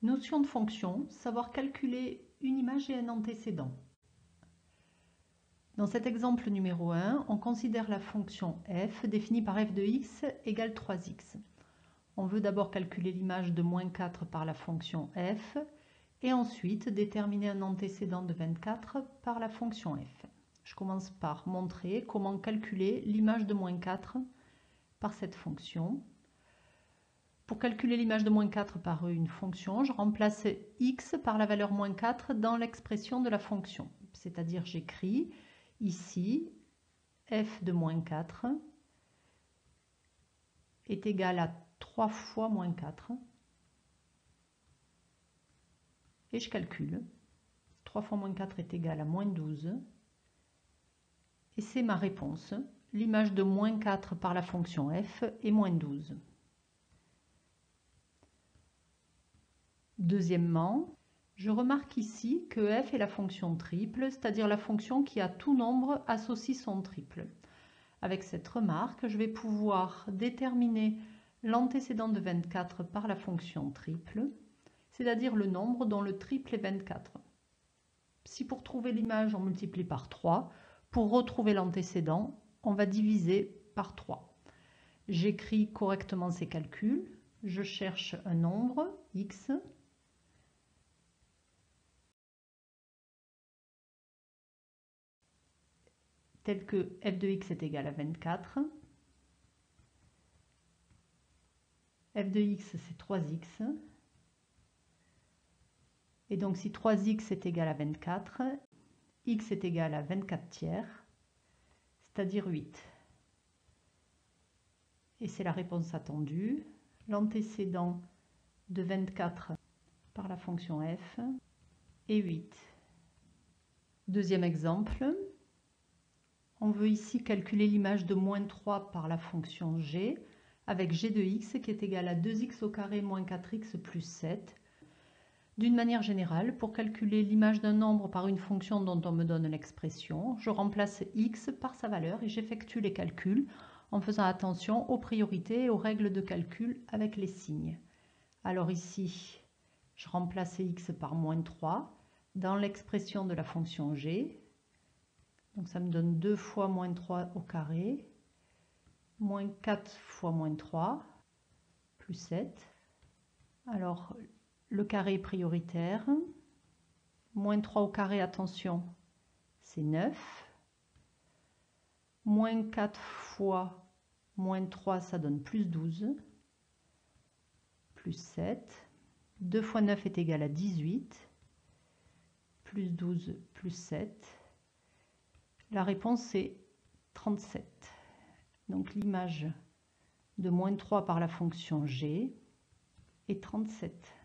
Notion de fonction, savoir calculer une image et un antécédent. Dans cet exemple numéro 1, on considère la fonction f définie par f de x égale 3x. On veut d'abord calculer l'image de moins 4 par la fonction f et ensuite déterminer un antécédent de 24 par la fonction f. Je commence par montrer comment calculer l'image de moins 4 par cette fonction. Pour calculer l'image de moins 4 par une fonction, je remplace x par la valeur moins 4 dans l'expression de la fonction. C'est-à-dire j'écris ici f de moins 4 est égal à 3 fois moins 4. Et je calcule. 3 fois moins 4 est égal à moins 12. Et c'est ma réponse. L'image de moins 4 par la fonction f est moins 12. Deuxièmement, je remarque ici que f est la fonction triple, c'est-à-dire la fonction qui a tout nombre associe son triple. Avec cette remarque, je vais pouvoir déterminer l'antécédent de 24 par la fonction triple, c'est-à-dire le nombre dont le triple est 24. Si pour trouver l'image, on multiplie par 3, pour retrouver l'antécédent, on va diviser par 3. J'écris correctement ces calculs, je cherche un nombre, x, tel que f de x est égal à 24. f de x, c'est 3x. Et donc, si 3x est égal à 24, x est égal à 24 tiers, c'est-à-dire 8. Et c'est la réponse attendue. L'antécédent de 24 par la fonction f est 8. Deuxième exemple. On veut ici calculer l'image de moins 3 par la fonction g, avec g de x qui est égal à 2x au carré moins 4x plus 7. D'une manière générale, pour calculer l'image d'un nombre par une fonction dont on me donne l'expression, je remplace x par sa valeur et j'effectue les calculs en faisant attention aux priorités et aux règles de calcul avec les signes. Alors ici, je remplace x par moins 3 dans l'expression de la fonction g. Donc ça me donne 2 fois moins 3 au carré, moins 4 fois moins 3, plus 7. Alors, le carré est prioritaire. Moins 3 au carré, attention, c'est 9. Moins 4 fois moins 3, ça donne plus 12. Plus 7. 2 fois 9 est égal à 18. Plus 12, plus 7. La réponse est 37. Donc l'image de moins 3 par la fonction g est 37.